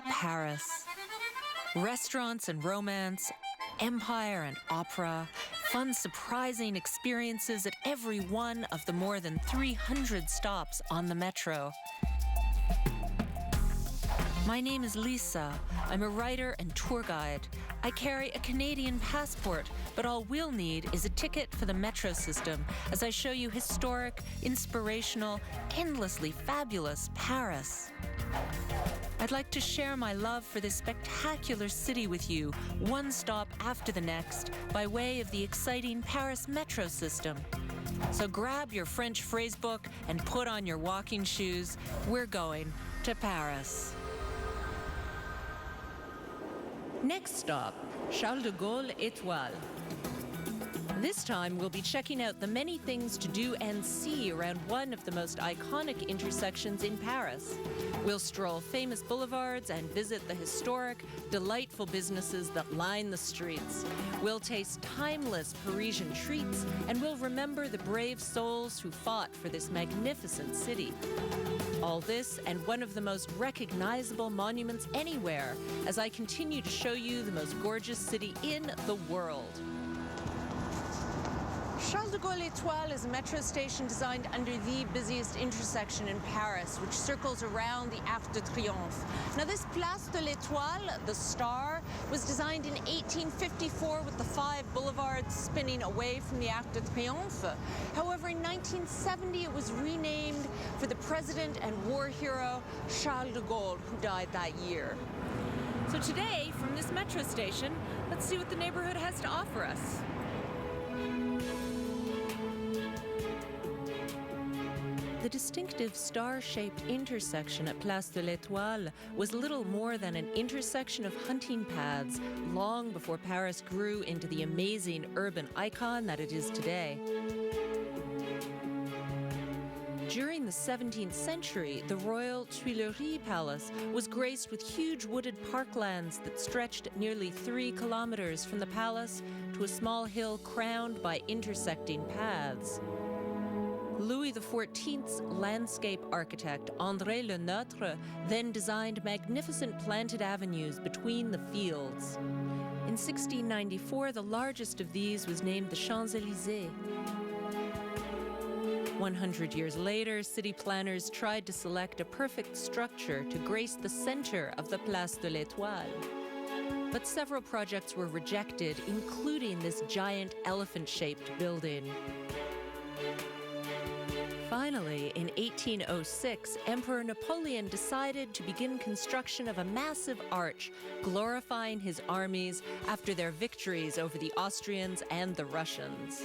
Paris. Restaurants and romance, empire and opera, fun, surprising experiences at every one of the more than 300 stops on the metro. My name is Lisa. I'm a writer and tour guide. I carry a Canadian passport, but all we'll need is a ticket for the metro system as I show you historic, inspirational, endlessly fabulous Paris. I'd like to share my love for this spectacular city with you, one stop after the next, by way of the exciting Paris metro system. So grab your French phrasebook and put on your walking shoes. We're going to Paris. Next stop, Charles de Gaulle Étoile. This time we'll be checking out the many things to do and see around one of the most iconic intersections in Paris. We'll stroll famous boulevards and visit the historic, delightful businesses that line the streets. We'll taste timeless Parisian treats, and we'll remember the brave souls who fought for this magnificent city. All this and one of the most recognizable monuments anywhere as I continue to show you the most gorgeous city in the world. Charles de Gaulle Étoile is a metro station designed under the busiest intersection in Paris, which circles around the Arc de Triomphe. Now, this Place de l'Étoile, the Star, was designed in 1854 with the 5 boulevards spinning away from the Arc de Triomphe. However, in 1970, it was renamed for the president and war hero Charles de Gaulle, who died that year. So today, from this metro station, let's see what the neighborhood has to offer us. The distinctive star-shaped intersection at Place de l'Étoile was little more than an intersection of hunting paths long before Paris grew into the amazing urban icon that it is today. During the 17th century, the Royal Tuileries Palace was graced with huge wooded parklands that stretched nearly 3 kilometers from the palace to a small hill crowned by intersecting paths. Louis XIV's landscape architect, André Le Nôtre, then designed magnificent planted avenues between the fields. In 1694, the largest of these was named the Champs-Élysées. 100 years later, city planners tried to select a perfect structure to grace the center of the Place de l'Étoile. But several projects were rejected, including this giant elephant-shaped building. Finally, in 1806, Emperor Napoleon decided to begin construction of a massive arch, glorifying his armies after their victories over the Austrians and the Russians.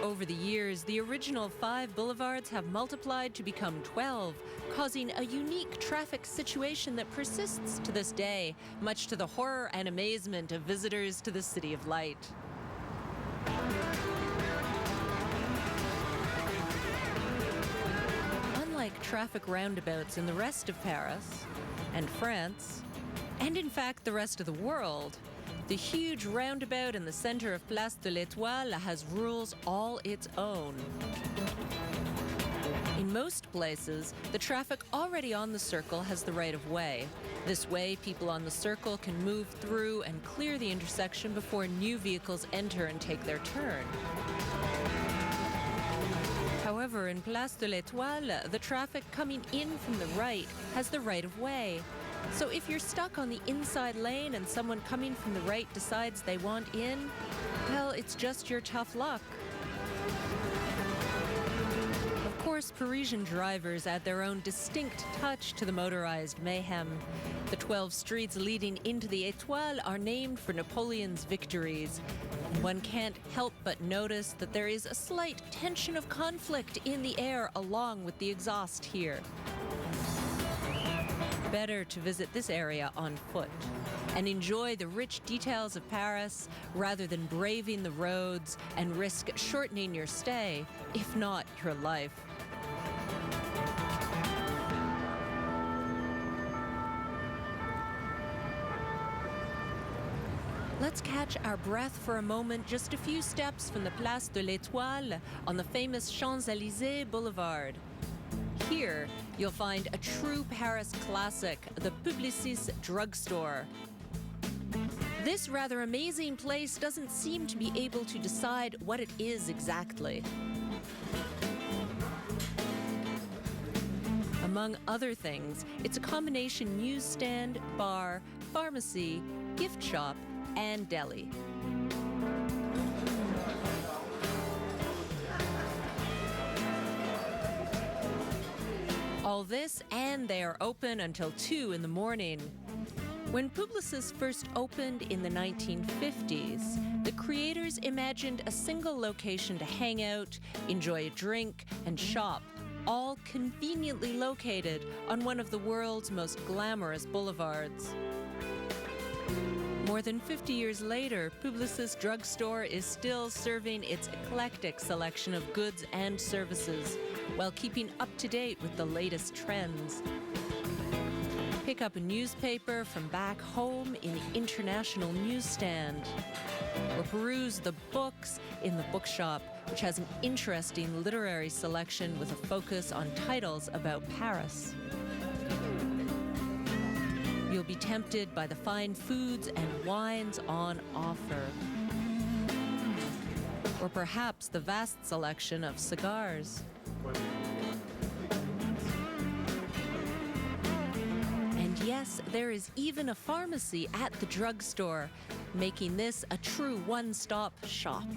Over the years, the original 5 boulevards have multiplied to become 12, causing a unique traffic situation that persists to this day, much to the horror and amazement of visitors to the City of Light. Unlike traffic roundabouts in the rest of Paris and France, and in fact the rest of the world, the huge roundabout in the center of Place de l'Étoile has rules all its own. In most places, the traffic already on the circle has the right of way. This way, people on the circle can move through and clear the intersection before new vehicles enter and take their turn. However, in Place de l'Étoile, the traffic coming in from the right has the right of way. So if you're stuck on the inside lane and someone coming from the right decides they want in, well, it's just your tough luck. Of course, Parisian drivers add their own distinct touch to the motorized mayhem. The 12 streets leading into the Étoile are named for Napoleon's victories. One can't help but notice that there is a slight tension of conflict in the air along with the exhaust here. Better to visit this area on foot and enjoy the rich details of Paris rather than braving the roads and risk shortening your stay, if not your life. Let's catch our breath for a moment just a few steps from the Place de l'Étoile on the famous Champs-Élysées Boulevard. Here, you'll find a true Paris classic, the Publicis drugstore. This rather amazing place doesn't seem to be able to decide what it is exactly. Among other things, it's a combination newsstand, bar, pharmacy, gift shop, and deli. All this, and they are open until 2 in the morning. When Publicis first opened in the 1950s, the creators imagined a single location to hang out, enjoy a drink, and shop, all conveniently located on one of the world's most glamorous boulevards. More than 50 years later, Publicis drugstore is still serving its eclectic selection of goods and services, while keeping up to date with the latest trends. Pick up a newspaper from back home in the International Newsstand, or peruse the books in the bookshop, which has an interesting literary selection with a focus on titles about Paris. You'll be tempted by the fine foods and wines on offer, or perhaps the vast selection of cigars. And yes, there is even a pharmacy at the drugstore, making this a true one-stop shop.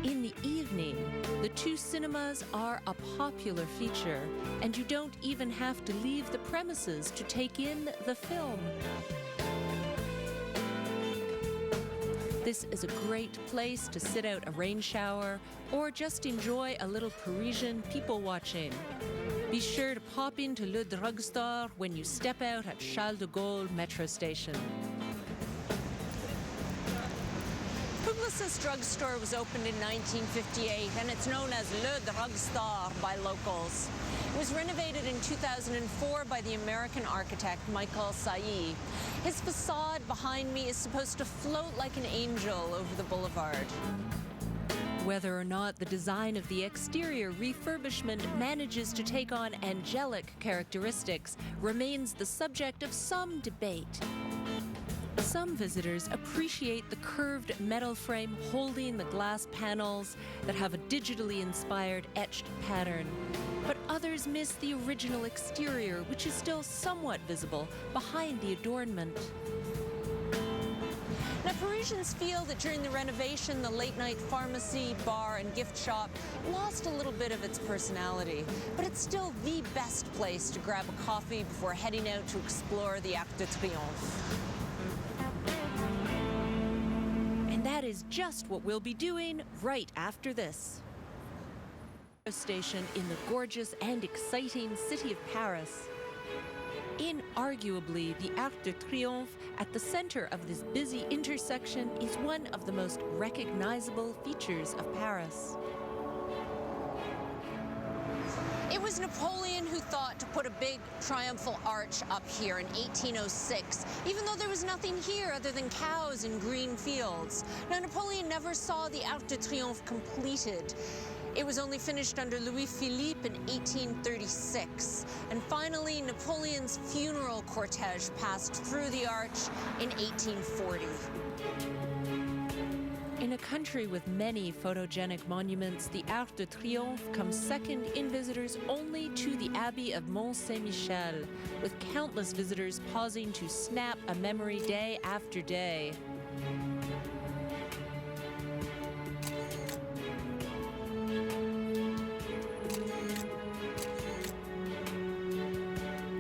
In the evening, the 2 cinemas are a popular feature, and you don't even have to leave the premises to take in the film. This is a great place to sit out a rain shower or just enjoy a little Parisian people watching. Be sure to pop into Le Drugstore when you step out at Charles de Gaulle metro station. Publicis drugstore was opened in 1958, and it's known as Le Drugstore by locals. It was renovated in 2004 by the American architect Michael Sailly. His facade behind me is supposed to float like an angel over the boulevard. Whether or not the design of the exterior refurbishment manages to take on angelic characteristics remains the subject of some debate. Some visitors appreciate the curved metal frame holding the glass panels that have a digitally inspired etched pattern. But others miss the original exterior, which is still somewhat visible behind the adornment. Now, Parisians feel that during the renovation, the late-night pharmacy, bar, and gift shop lost a little bit of its personality. But it's still the best place to grab a coffee before heading out to explore the Arc de Triomphe. And that is just what we'll be doing right after this. Station in the gorgeous and exciting city of Paris. Inarguably, the Arc de Triomphe at the center of this busy intersection is one of the most recognizable features of Paris. It was Napoleon who thought to put a big triumphal arch up here in 1806, even though there was nothing here other than cows and green fields. Now, Napoleon never saw the Arc de Triomphe completed. It was only finished under Louis-Philippe in 1836. And finally, Napoleon's funeral cortege passed through the arch in 1840. In a country with many photogenic monuments, the Arc de Triomphe comes second in visitors only to the Abbey of Mont Saint-Michel, with countless visitors pausing to snap a memory day after day.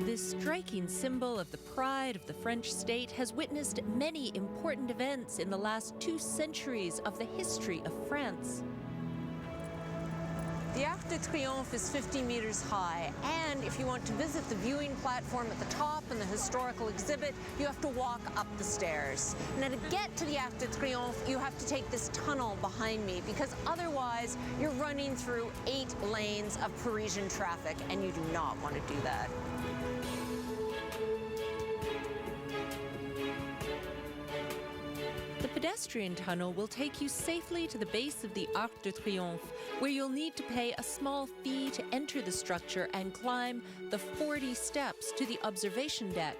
This striking symbol of the pride of the French state has witnessed many important events in the last 2 centuries of the history of France. The Arc de Triomphe is 50 meters high, and if you want to visit the viewing platform at the top and the historical exhibit, you have to walk up the stairs. Now, to get to the Arc de Triomphe, you have to take this tunnel behind me, because otherwise you're running through 8 lanes of Parisian traffic, and you do not want to do that. The pedestrian tunnel will take you safely to the base of the Arc de Triomphe, where you'll need to pay a small fee to enter the structure and climb the 40 steps to the observation deck.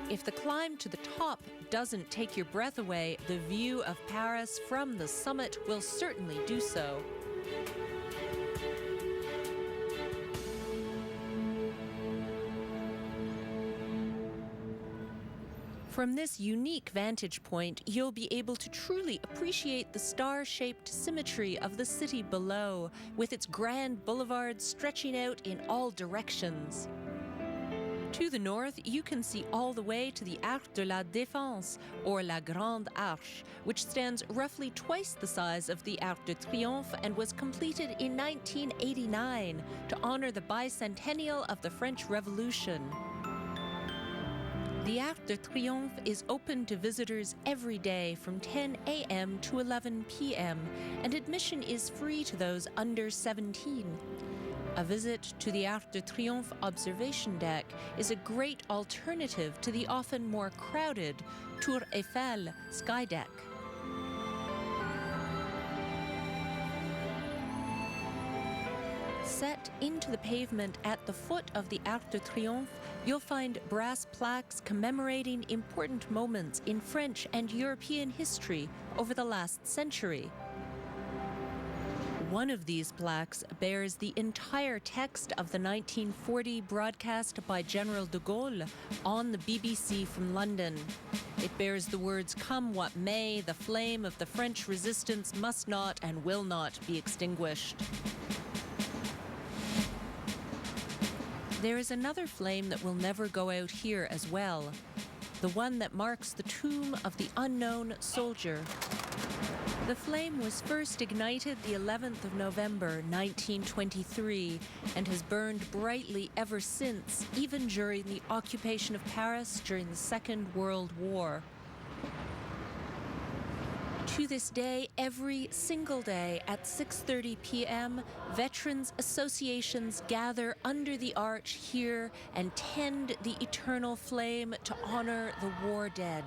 If the climb to the top doesn't take your breath away, the view of Paris from the summit will certainly do so. From this unique vantage point, you'll be able to truly appreciate the star-shaped symmetry of the city below, with its grand boulevards stretching out in all directions. To the north, you can see all the way to the Arc de la Défense, or La Grande Arche, which stands roughly twice the size of the Arc de Triomphe and was completed in 1989 to honor the bicentennial of the French Revolution. The Arc de Triomphe is open to visitors every day from 10 a.m. to 11 p.m., and admission is free to those under 17. A visit to the Arc de Triomphe observation deck is a great alternative to the often more crowded Tour Eiffel sky deck. Set into the pavement at the foot of the Arc de Triomphe, you'll find brass plaques commemorating important moments in French and European history over the last century. One of these plaques bears the entire text of the 1940 broadcast by General de Gaulle on the BBC from London. It bears the words, "Come what may, the flame of the French resistance must not and will not be extinguished." There is another flame that will never go out here as well, the one that marks the tomb of the unknown soldier. The flame was first ignited the 11th of November, 1923, and has burned brightly ever since, even during the occupation of Paris during the Second World War. To this day, every single day at 6:30 p.m., veterans associations gather under the arch here and tend the eternal flame to honor the war dead.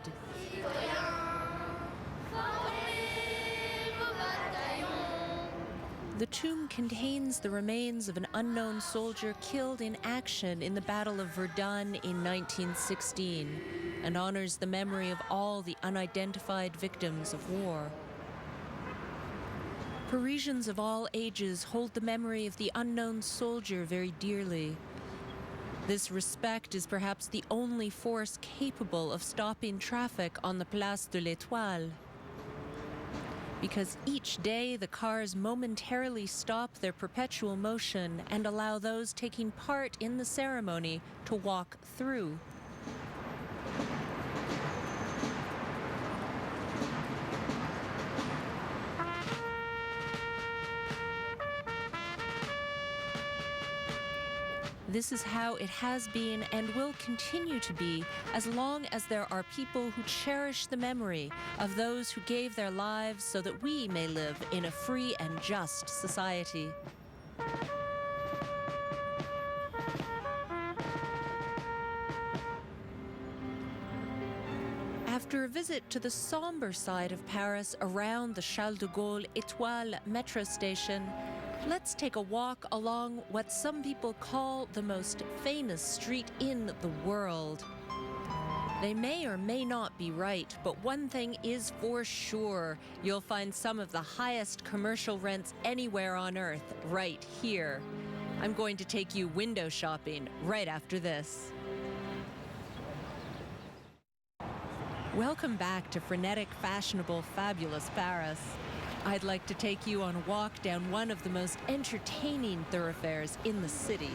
The tomb contains the remains of an unknown soldier killed in action in the Battle of Verdun in 1916 and honors the memory of all the unidentified victims of war. Parisians of all ages hold the memory of the unknown soldier very dearly. This respect is perhaps the only force capable of stopping traffic on the Place de l'Étoile. Because each day the cars momentarily stop their perpetual motion and allow those taking part in the ceremony to walk through. This is how it has been and will continue to be as long as there are people who cherish the memory of those who gave their lives so that we may live in a free and just society. After a visit to the somber side of Paris around the Charles de Gaulle Étoile metro station, let's take a walk along what some people call the most famous street in the world. They may or may not be right, but one thing is for sure. You'll find some of the highest commercial rents anywhere on Earth right here. I'm going to take you window shopping right after this. Welcome back to frenetic, fashionable, fabulous Paris. I'd like to take you on a walk down one of the most entertaining thoroughfares in the city.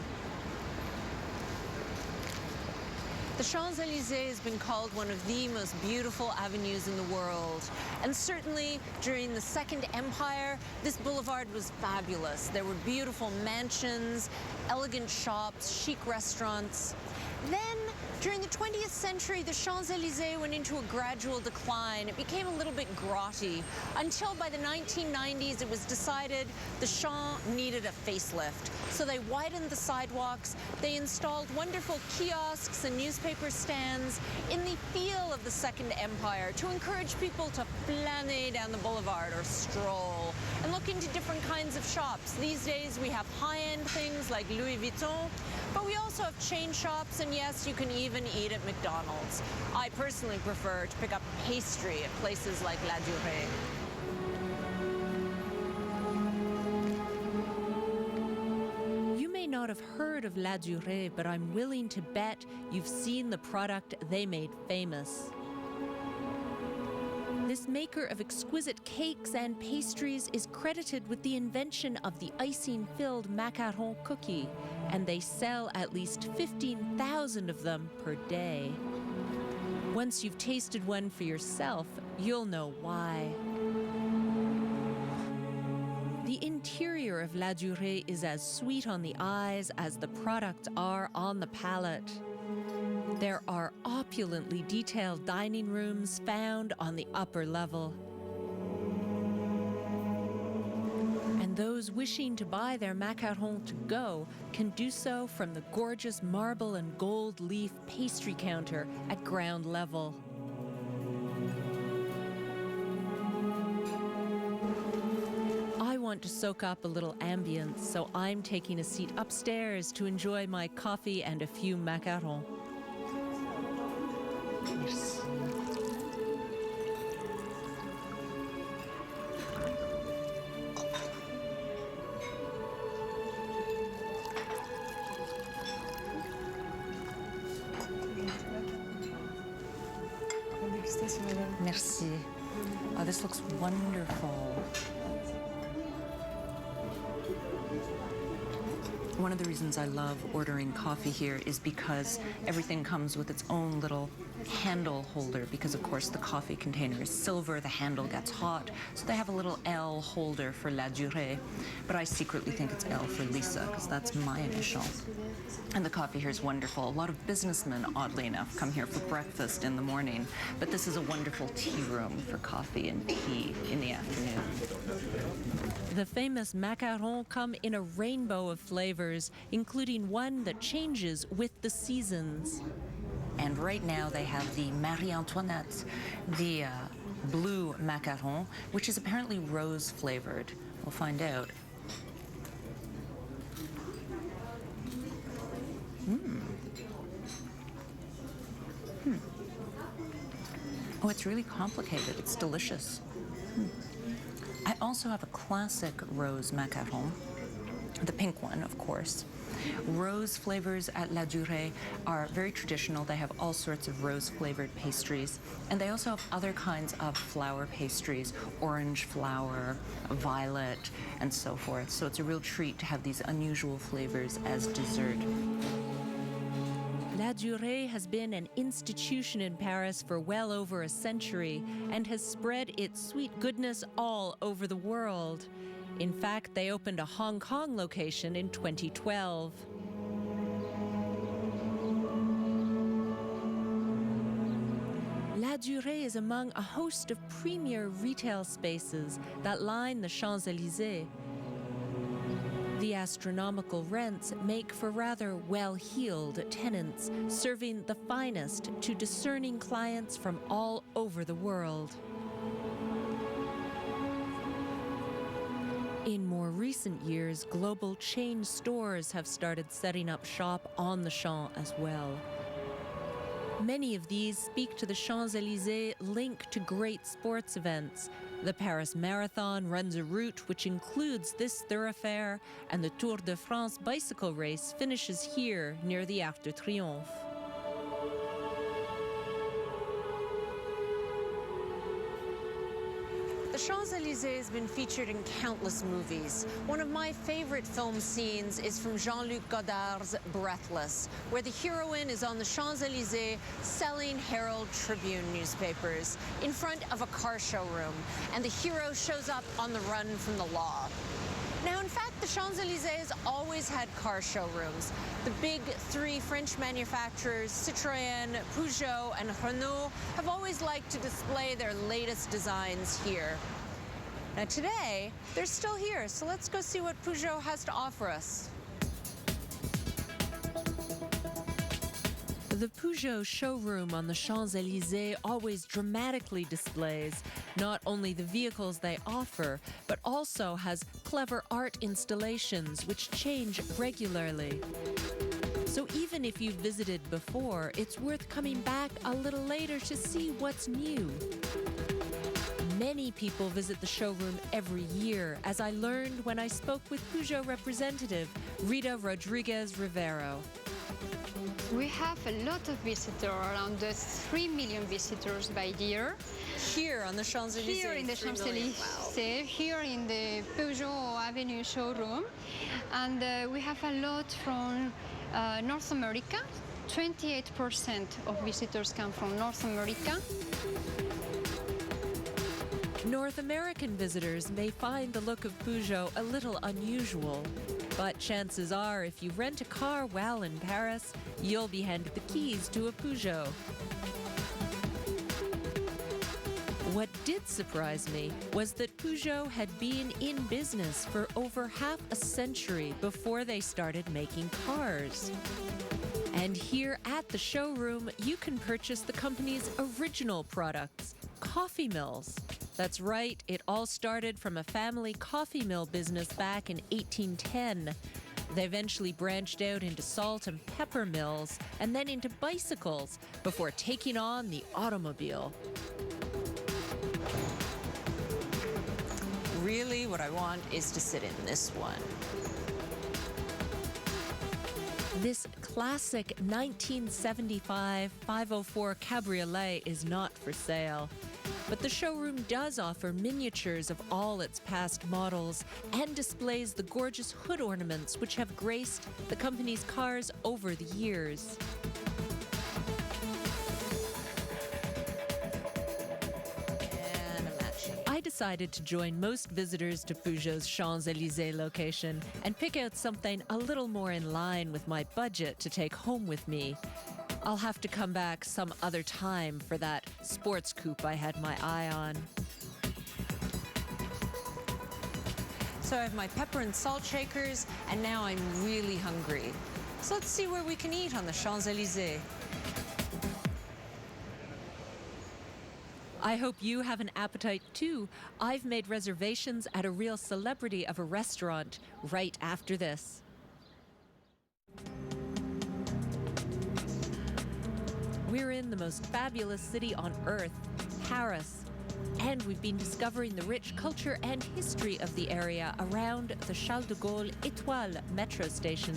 The Champs-Élysées has been called one of the most beautiful avenues in the world. And certainly during the Second Empire, this boulevard was fabulous. There were beautiful mansions, elegant shops, chic restaurants. Then, During the 20th century, the Champs-Élysées went into a gradual decline. It became a little bit grotty until by the 1990s it was decided the Champs needed a facelift. So they widened the sidewalks, they installed wonderful kiosks and newspaper stands in the feel of the Second Empire to encourage people to flâner down the boulevard or stroll and look into different kinds of shops. These days we have high-end things like Louis Vuitton, but we also have chain shops, and yes, you can even eat at McDonald's. I personally prefer to pick up pastry at places like La Durée. You may not have heard of La Durée, but I'm willing to bet you've seen the product they made famous. This maker of exquisite cakes and pastries is credited with the invention of the icing-filled macaron cookie, and they sell at least 15,000 of them per day. Once you've tasted one for yourself, you'll know why. The interior of La Durée is as sweet on the eyes as the products are on the palate. There are opulently detailed dining rooms found on the upper level. And those wishing to buy their macaron to go can do so from the gorgeous marble and gold leaf pastry counter at ground level. I want to soak up a little ambience, so I'm taking a seat upstairs to enjoy my coffee and a few macarons. Merci. Merci. Oh, this looks wonderful. One of the reasons I love ordering coffee here is because everything comes with its own little handle holder, because of course the coffee container is silver, the handle gets hot, so they have a little L holder for La Durée, but I secretly think it's L for Lisa, because that's my initial. And the coffee here is wonderful. A lot of businessmen, oddly enough, come here for breakfast in the morning, but this is a wonderful tea room for coffee and tea in the afternoon. The famous macarons come in a rainbow of flavors, including one that changes with the seasons. And right now they have the Marie Antoinette, the blue macaron, which is apparently rose flavored. We'll find out. Oh, it's really complicated. It's delicious. I also have a classic rose macaron, the pink one, of course. Rose flavors at La Durée are very traditional. They have all sorts of rose-flavored pastries, and they also have other kinds of flower pastries, orange flower, violet, and so forth. So it's a real treat to have these unusual flavors as dessert. La Durée has been an institution in Paris for well over a century and has spread its sweet goodness all over the world. In fact, they opened a Hong Kong location in 2012. La Durée is among a host of premier retail spaces that line the Champs-Élysées. The astronomical rents make for rather well-heeled tenants, serving the finest to discerning clients from all over the world. In more recent years, global chain stores have started setting up shop on the Champs as well. Many of these speak to the Champs-Élysées link to great sports events. The Paris Marathon runs a route which includes this thoroughfare, and the Tour de France bicycle race finishes here near the Arc de Triomphe. The Champs-Élysées has been featured in countless movies. One of my favorite film scenes is from Jean-Luc Godard's Breathless, where the heroine is on the Champs-Élysées selling Herald Tribune newspapers in front of a car showroom, and the hero shows up on the run from the law. Now, in fact, the Champs-Élysées always had car showrooms. The big three French manufacturers, Citroën, Peugeot, and Renault, have always liked to display their latest designs here. Now, today, they're still here, so let's go see what Peugeot has to offer us. The Peugeot showroom on the Champs-Élysées always dramatically displays not only the vehicles they offer, but also has clever art installations which change regularly. So even if you've visited before, it's worth coming back a little later to see what's new. Many people visit the showroom every year, as I learned when I spoke with Peugeot representative Rita Rodriguez Rivero. We have a lot of visitors, around 3 million visitors by year. Here on the Champs-Élysées? Here in the Champs-Élysées, wow. Here in the Peugeot Avenue showroom. And we have a lot from North America. 28% of visitors come from North America. North American visitors may find the look of Peugeot a little unusual, but chances are if you rent a car while in Paris, you'll be handed the keys to a Peugeot. What did surprise me was that Peugeot had been in business for over half a century before they started making cars. And here at the showroom, you can purchase the company's original products, coffee mills. That's right, it all started from a family coffee mill business back in 1810. They eventually branched out into salt and pepper mills and then into bicycles before taking on the automobile. Really, what I want is to sit in this one. This classic 1975 504 Cabriolet is not for sale. But the showroom does offer miniatures of all its past models and displays the gorgeous hood ornaments which have graced the company's cars over the years. I decided to join most visitors to Peugeot's Champs-Élysées location and pick out something a little more in line with my budget to take home with me. I'll have to come back some other time for that sports coupe I had my eye on. So I have my pepper and salt shakers, and now I'm really hungry. So let's see where we can eat on the Champs-Élysées. I hope you have an appetite too. I've made reservations at a real celebrity of a restaurant right after this. We're in the most fabulous city on earth, Paris, and we've been discovering the rich culture and history of the area around the Charles de Gaulle Étoile metro station.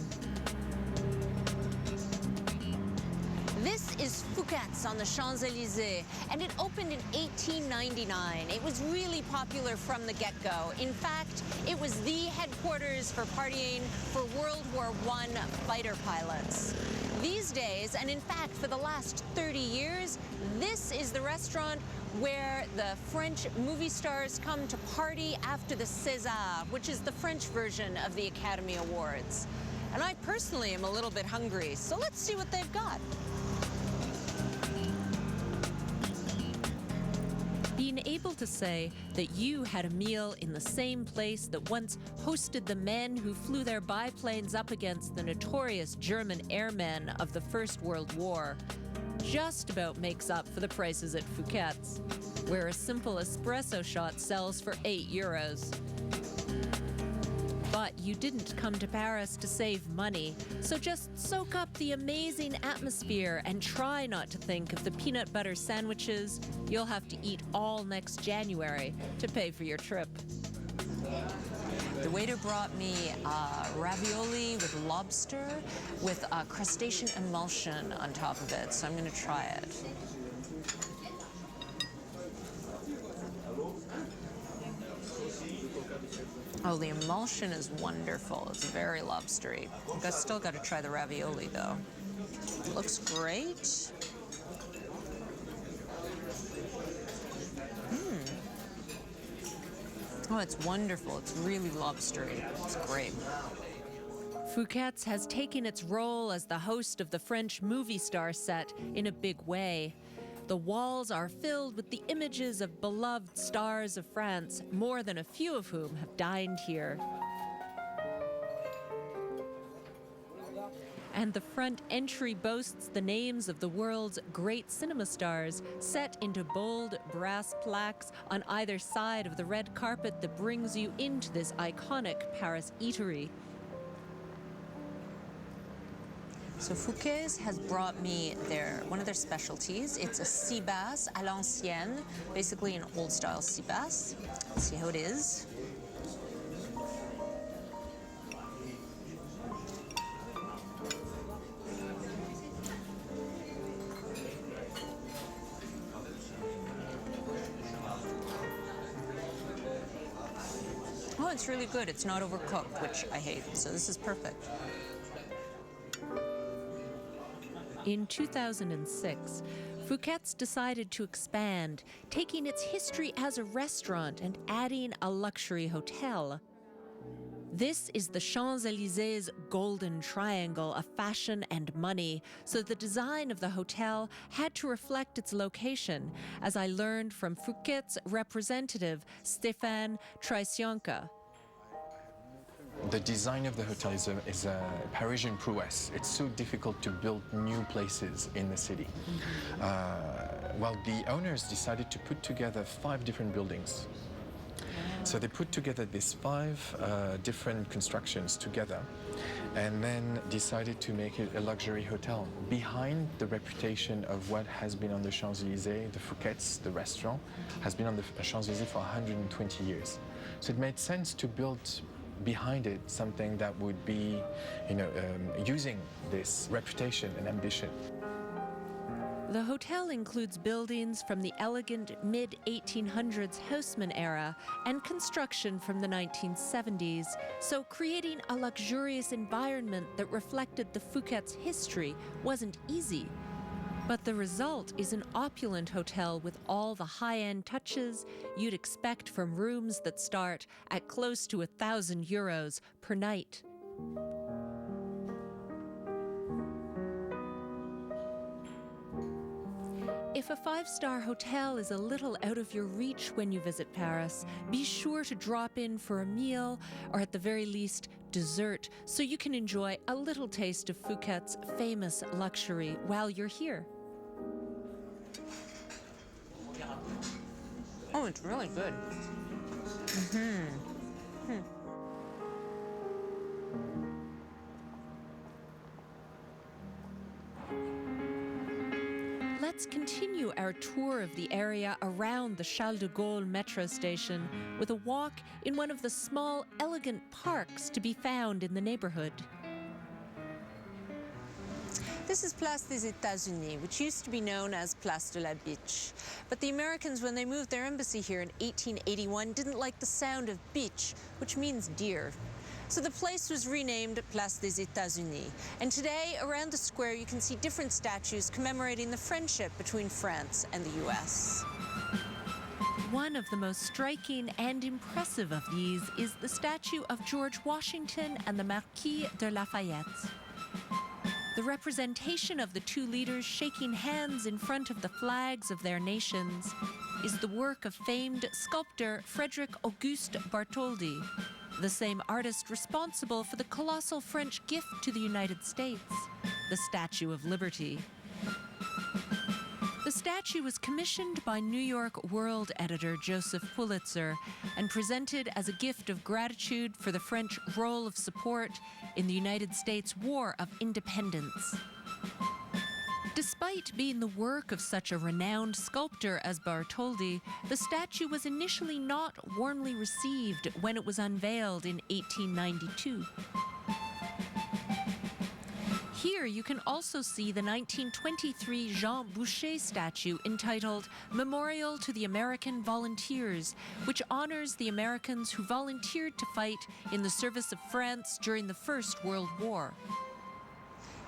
This is Fouquet's on the Champs-Élysées, and it opened in 1899. It was really popular from the get-go. In fact, it was the headquarters for partying for World War I fighter pilots. These days, and in fact for the last 30 years, this is the restaurant where the French movie stars come to party after the César, which is the French version of the Academy Awards. And I personally am a little bit hungry, so let's see what they've got. Being able to say that you had a meal in the same place that once hosted the men who flew their biplanes up against the notorious German airmen of the First World War just about makes up for the prices at Fouquet's, where a simple espresso shot sells for €8. But you didn't come to Paris to save money, so just soak up the amazing atmosphere and try not to think of the peanut butter sandwiches you'll have to eat all next January to pay for your trip. The waiter brought me ravioli with lobster with a crustacean emulsion on top of it, so I'm going to try it. Oh, the emulsion is wonderful. It's very lobstery. I've still got to try the ravioli, though. It looks great. Oh, it's wonderful. It's really lobstery. It's great. Fouquet's has taken its role as the host of the French movie star set in a big way. The walls are filled with the images of beloved stars of France, more than a few of whom have dined here. And the front entry boasts the names of the world's great cinema stars, set into bold brass plaques on either side of the red carpet that brings you into this iconic Paris eatery. So Fouquet's has brought me one of their specialties. It's a sea bass à l'ancienne, basically an old-style sea bass. Let's see how it is. Oh, it's really good. It's not overcooked, which I hate, so this is perfect. In 2006, Fouquet's decided to expand, taking its history as a restaurant and adding a luxury hotel. This is the Champs-Élysées golden triangle of fashion and money, so the design of the hotel had to reflect its location, as I learned from Fouquet's representative, Stéphane Traisionka. The design of the hotel is a Parisian prowess. It's so difficult to build new places in the city. Well, the owners decided to put together 5 different buildings. So they put together these 5 different constructions together and then decided to make it a luxury hotel. Behind the reputation of what has been on the Champs-Élysées, the Fouquet's, the restaurant, has been on the Champs-Élysées for 120 years. So it made sense to build behind it something that would be, using this reputation and ambition. The hotel includes buildings from the elegant mid-1800s Haussmann era and construction from the 1970s, so creating a luxurious environment that reflected the Fouquet's history wasn't easy. But the result is an opulent hotel with all the high-end touches you'd expect from rooms that start at close to €1,000 per night. If a 5-star hotel is a little out of your reach when you visit Paris, be sure to drop in for a meal or at the very least dessert so you can enjoy a little taste of Fouquet's famous luxury while you're here. Oh, it's really good. Let's continue our tour of the area around the Charles de Gaulle metro station with a walk in one of the small, elegant parks to be found in the neighborhood. This is Place des États-Unis, which used to be known as Place de la Biche. But the Americans, when they moved their embassy here in 1881, didn't like the sound of biche, which means deer. So the place was renamed Place des États-Unis. And today, around the square, you can see different statues commemorating the friendship between France and the US. One of the most striking and impressive of these is the statue of George Washington and the Marquis de Lafayette. The representation of the 2 leaders shaking hands in front of the flags of their nations is the work of famed sculptor Frédéric Auguste Bartholdi, the same artist responsible for the colossal French gift to the United States, the Statue of Liberty. The statue was commissioned by New York World editor Joseph Pulitzer and presented as a gift of gratitude for the French role of support in the United States War of Independence. Despite being the work of such a renowned sculptor as Bartholdi, the statue was initially not warmly received when it was unveiled in 1892. Here you can also see the 1923 Jean Boucher statue entitled Memorial to the American Volunteers, which honors the Americans who volunteered to fight in the service of France during the First World War.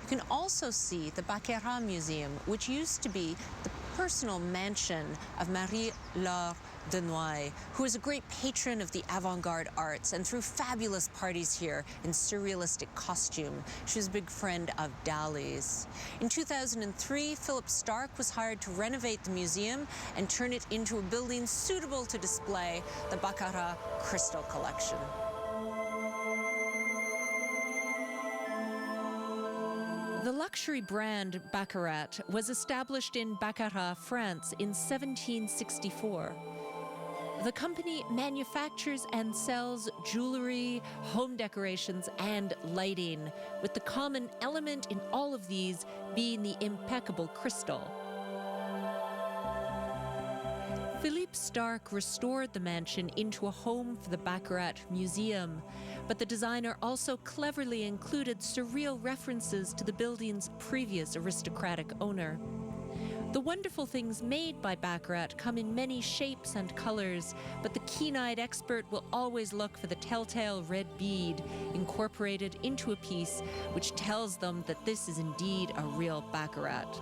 You can also see the Baccarat Museum, which used to be the personal mansion of Marie-Laure de Noailles, who was a great patron of the avant-garde arts and threw fabulous parties here in surrealistic costume. She was a big friend of Dali's. In 2003, Philip Starck was hired to renovate the museum and turn it into a building suitable to display the Baccarat crystal collection. The luxury brand Baccarat was established in Baccarat, France in 1764. The company manufactures and sells jewelry, home decorations, and lighting, with the common element in all of these being the impeccable crystal. Philippe Starck restored the mansion into a home for the Baccarat Museum, but the designer also cleverly included surreal references to the building's previous aristocratic owner. The wonderful things made by Baccarat come in many shapes and colors, but the keen-eyed expert will always look for the telltale red bead incorporated into a piece which tells them that this is indeed a real Baccarat.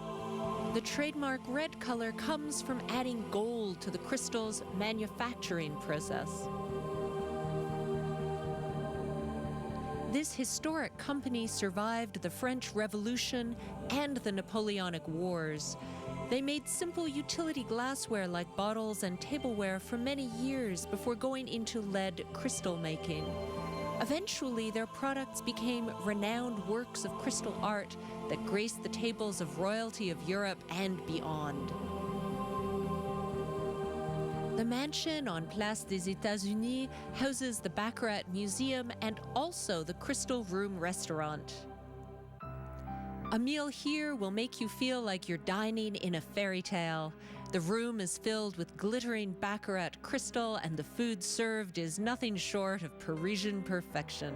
The trademark red color comes from adding gold to the crystal's manufacturing process. This historic company survived the French Revolution and the Napoleonic Wars. They made simple utility glassware like bottles and tableware for many years before going into lead crystal making. Eventually, their products became renowned works of crystal art that graced the tables of royalty of Europe and beyond. The mansion on Place des États-Unis houses the Baccarat Museum and also the Crystal Room restaurant. A meal here will make you feel like you're dining in a fairy tale. The room is filled with glittering Baccarat crystal, and the food served is nothing short of Parisian perfection.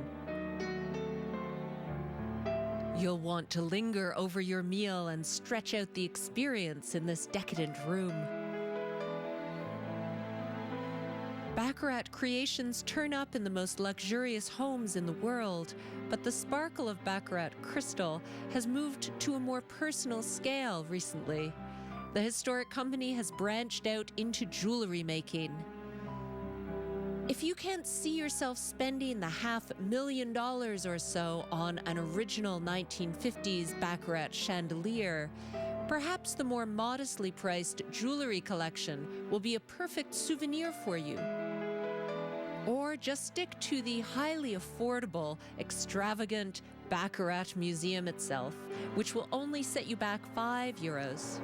You'll want to linger over your meal and stretch out the experience in this decadent room. Baccarat creations turn up in the most luxurious homes in the world, but the sparkle of Baccarat crystal has moved to a more personal scale recently. The historic company has branched out into jewelry making. If you can't see yourself spending the $500,000 or so on an original 1950s Baccarat chandelier, perhaps the more modestly priced jewelry collection will be a perfect souvenir for you. Or just stick to the highly affordable, extravagant Baccarat Museum itself, which will only set you back €5.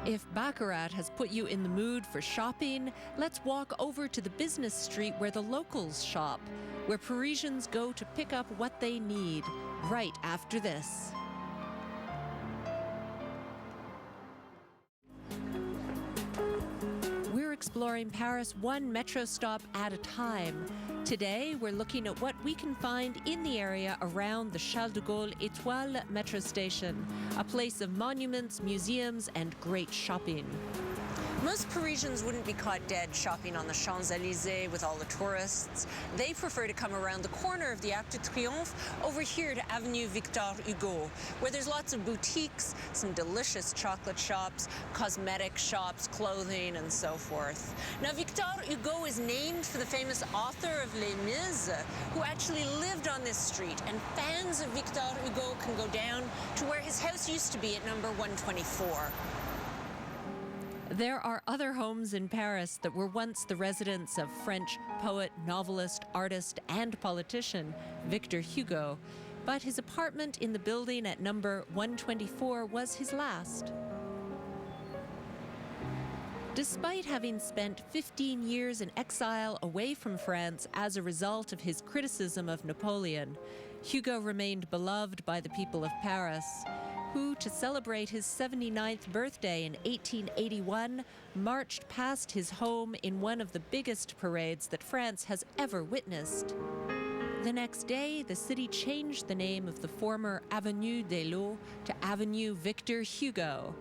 If Baccarat has put you in the mood for shopping, let's walk over to the business street where the locals shop, where Parisians go to pick up what they need, right after this. We're exploring Paris one metro stop at a time. Today, we're looking at what we can find in the area around the Charles de Gaulle Étoile metro station, a place of monuments, museums, and great shopping. Most Parisians wouldn't be caught dead shopping on the Champs-Élysées with all the tourists. They prefer to come around the corner of the Arc de Triomphe over here to Avenue Victor Hugo, where there's lots of boutiques, some delicious chocolate shops, cosmetic shops, clothing, and so forth. Now, Victor Hugo is named for the famous author of Les Mis, who actually lived on this street, and fans of Victor Hugo can go down to where his house used to be at number 124. There are other homes in Paris that were once the residence of French poet, novelist, artist, and politician Victor Hugo, but his apartment in the building at number 124 was his last. Despite having spent 15 years in exile away from France as a result of his criticism of Napoleon, Hugo remained beloved by the people of Paris, who, to celebrate his 79th birthday in 1881, marched past his home in one of the biggest parades that France has ever witnessed. The next day, the city changed the name of the former Avenue des Lots to Avenue Victor Hugo.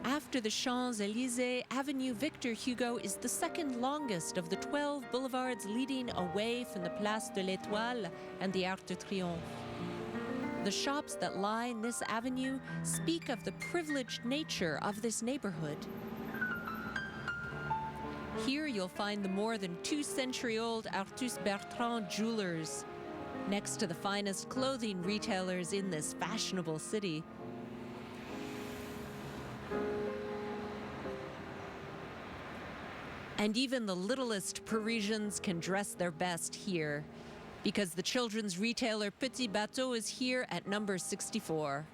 After the Champs-Élysées, Avenue Victor Hugo is the second longest of the 12 boulevards leading away from the Place de l'Étoile and the Arc de Triomphe. The The shops that line this avenue speak of the privileged nature of this neighborhood. Here you'll find the more than 2-century-old Artus Bertrand Jewelers, next to the finest clothing retailers in this fashionable city. And even the littlest Parisians can dress their best here, because the children's retailer Petit Bateau is here at number 64.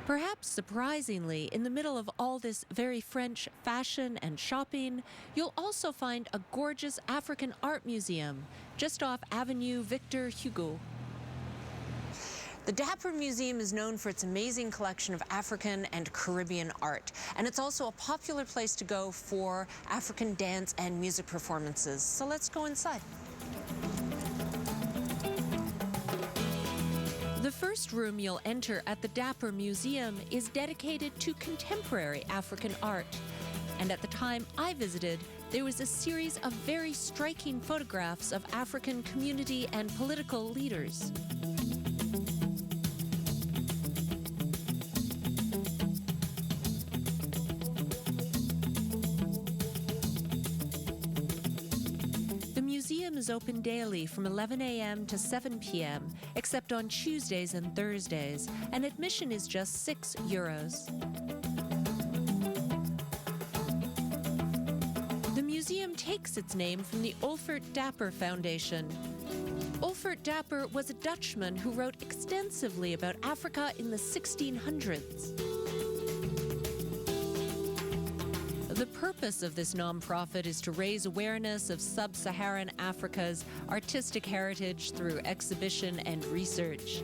Perhaps surprisingly, in the middle of all this very French fashion and shopping, you'll also find a gorgeous African art museum just off Avenue Victor Hugo. The Dapper Museum is known for its amazing collection of African and Caribbean art, and it's also a popular place to go for African dance and music performances. So let's go inside. The first room you'll enter at the Dapper Museum is dedicated to contemporary African art. And at the time I visited, there was a series of very striking photographs of African community and political leaders. The museum is open daily from 11 a.m. to 7 p.m., except on Tuesdays and Thursdays, and admission is just €6. The museum takes its name from the Olfert Dapper Foundation. Olfert Dapper was a Dutchman who wrote extensively about Africa in the 1600s. The purpose of this nonprofit is to raise awareness of sub-Saharan Africa's artistic heritage through exhibition and research.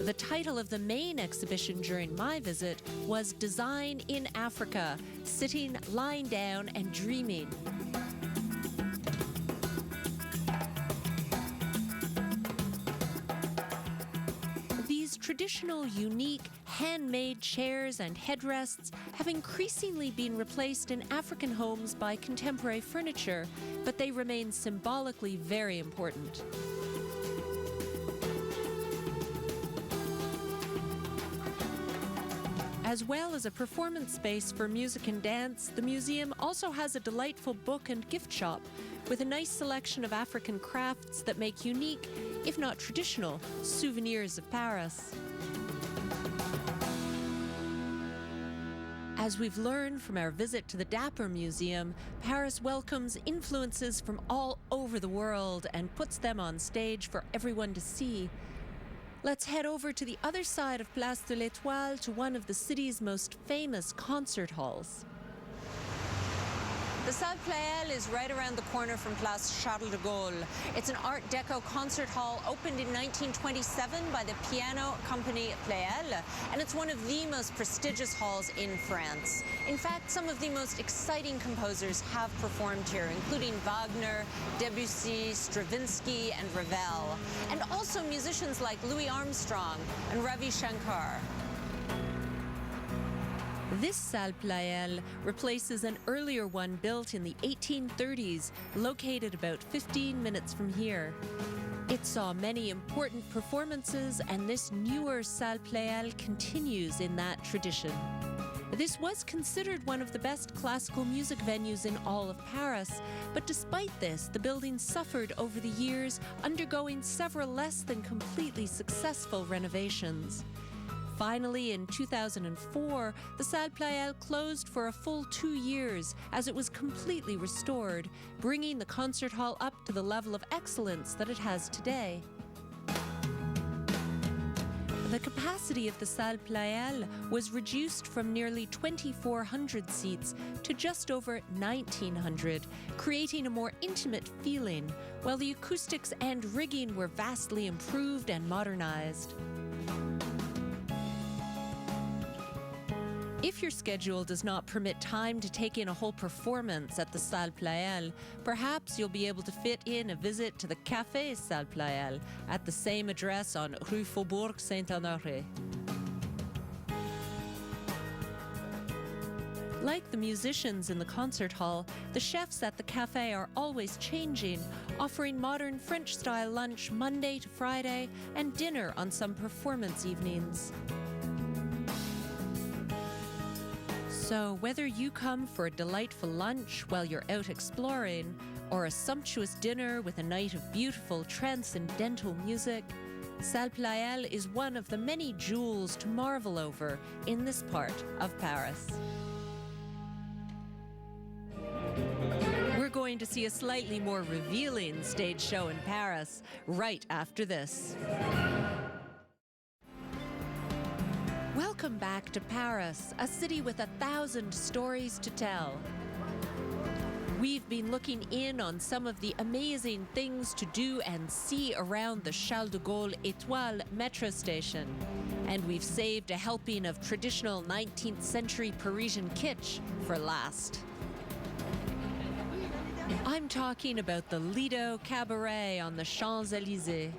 The title of the main exhibition during my visit was Design in Africa, Sitting, Lying Down and Dreaming. These traditional, unique, handmade chairs and headrests have increasingly been replaced in African homes by contemporary furniture, but they remain symbolically very important. As well as a performance space for music and dance, the museum also has a delightful book and gift shop with a nice selection of African crafts that make unique, if not traditional, souvenirs of Paris. As we've learned from our visit to the Dapper Museum, Paris welcomes influences from all over the world and puts them on stage for everyone to see. Let's head over to the other side of Place de l'Étoile to one of the city's most famous concert halls. The Salle Pleyel is right around the corner from Place Charles de Gaulle. It's an Art Deco concert hall opened in 1927 by the piano company Pleyel, and it's one of the most prestigious halls in France. In fact, some of the most exciting composers have performed here, including Wagner, Debussy, Stravinsky, and Ravel, and also musicians like Louis Armstrong and Ravi Shankar. This Salle Pleyel replaces an earlier one built in the 1830s, located about 15 minutes from here. It saw many important performances, and this newer Salle Pleyel continues in that tradition. This was considered one of the best classical music venues in all of Paris, but despite this, the building suffered over the years, undergoing several less than completely successful renovations. Finally, in 2004, the Salle Pleyel closed for a full 2 years as it was completely restored, bringing the concert hall up to the level of excellence that it has today. The capacity of the Salle Pleyel was reduced from nearly 2,400 seats to just over 1,900, creating a more intimate feeling, while the acoustics and rigging were vastly improved and modernized. If your schedule does not permit time to take in a whole performance at the Salle Pleyel, perhaps you'll be able to fit in a visit to the Café Salle Pleyel at the same address on Rue Faubourg Saint-Honoré. Like the musicians in the concert hall, the chefs at the cafe are always changing, offering modern French-style lunch Monday to Friday and dinner on some performance evenings. So whether you come for a delightful lunch while you're out exploring, or a sumptuous dinner with a night of beautiful transcendental music, Salle Pleyel is one of the many jewels to marvel over in this part of Paris. We're going to see a slightly more revealing stage show in Paris right after this. Welcome back to Paris, a city with 1,000 stories to tell. We've been looking in on some of the amazing things to do and see around the Charles de Gaulle Étoile metro station. And we've saved a helping of traditional 19th century Parisian kitsch for last. I'm talking about the Lido Cabaret on the Champs-Élysées.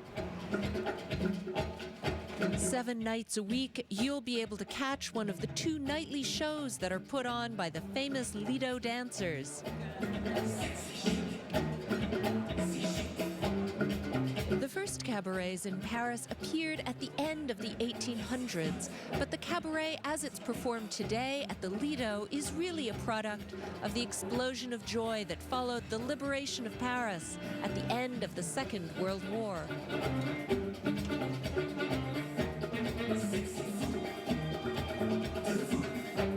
7 nights a week, you'll be able to catch one of the 2 nightly shows that are put on by the famous Lido dancers. The first cabarets in Paris appeared at the end of the 1800s, but the cabaret as it's performed today at the Lido is really a product of the explosion of joy that followed the liberation of Paris at the end of the Second World War.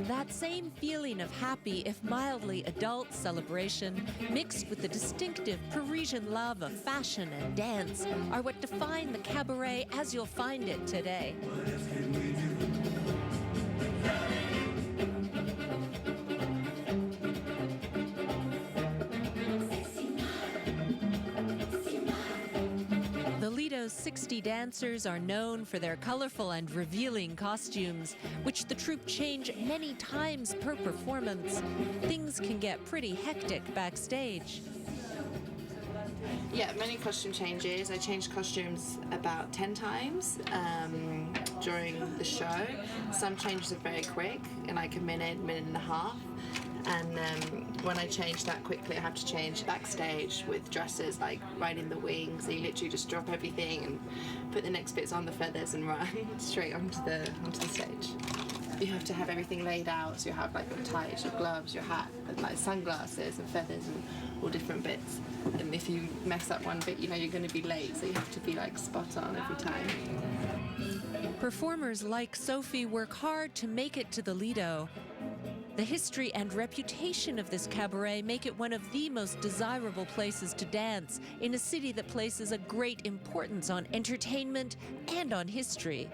That same feeling of happy, if mildly adult celebration, mixed with the distinctive Parisian love of fashion and dance, are what define the cabaret as you'll find it today. The Lido's 60 dancers are known for their colorful and revealing costumes, which the troupe change many times per performance. Things can get pretty hectic backstage. Yeah, many costume changes. I changed costumes about 10 times during the show. Some changes are very quick, in like a minute and a half. And when I change that quickly, I have to change backstage with dresses, like right in the wings. So you literally just drop everything and put the next bits on the feathers and run straight onto the stage. You have to have everything laid out, so you have like your ties, your gloves, your hat, and like sunglasses and feathers and all different bits. And if you mess up one bit, you know you're going to be late, so you have to be like spot on every time. Performers like Sophie work hard to make it to the Lido. The history and reputation of this cabaret make it one of the most desirable places to dance in a city that places a great importance on entertainment and on history.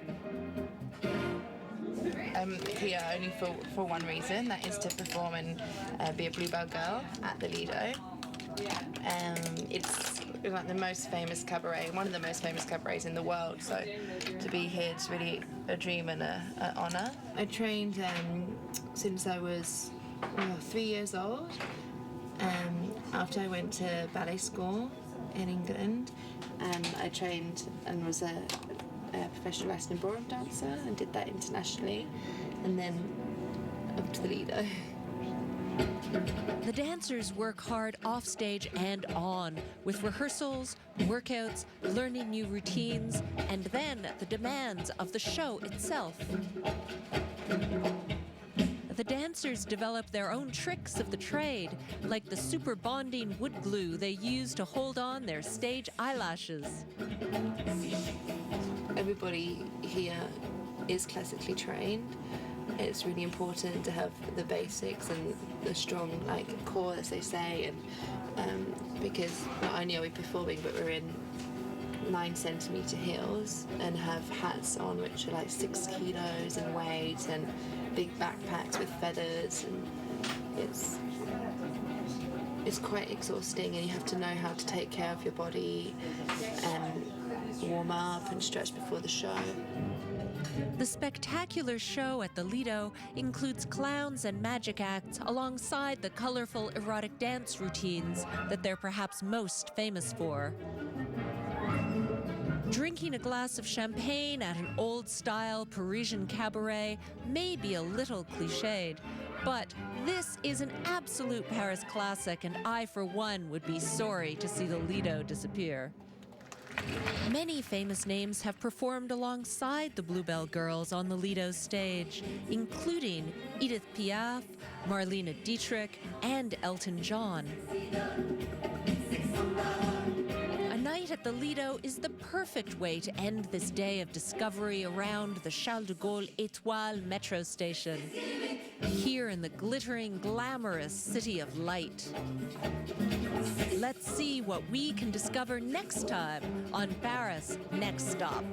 Here only for one reason, that is to perform and be a Bluebell girl at the Lido. It's like the most famous cabaret, one of the most famous cabarets in the world, so to be here is really a dream and an honour. I trained since I was 3 years old. After I went to ballet school in England, I trained and was a professional Western ballroom dancer and did that internationally, and then up to the Lido. The dancers work hard offstage and on, with rehearsals, workouts, learning new routines, and then the demands of the show itself. The dancers develop their own tricks of the trade, like the super bonding wood glue they use to hold on their stage eyelashes. Everybody here is classically trained. It's really important to have the basics and the strong core, as they say, and because not only are we performing, but we're in 9-centimeter heels and have hats on which are like 6 kilos in weight, and big backpacks with feathers, and it's quite exhausting, and you have to know how to take care of your body and warm up and stretch before the show. The spectacular show at the Lido includes clowns and magic acts alongside the colorful erotic dance routines that they're perhaps most famous for. Drinking a glass of champagne at an old-style Parisian cabaret may be a little cliched, But this is an absolute Paris classic, and I, for one, would be sorry to see the Lido disappear. Many famous names have performed alongside the Bluebell Girls on the Lido stage, including Edith Piaf, Marlene Dietrich, and Elton John. A night at the Lido is the perfect way to end this day of discovery around the Charles de Gaulle Étoile metro station, here in the glittering, glamorous city of light. Let's see what we can discover next time on Paris Next Stop.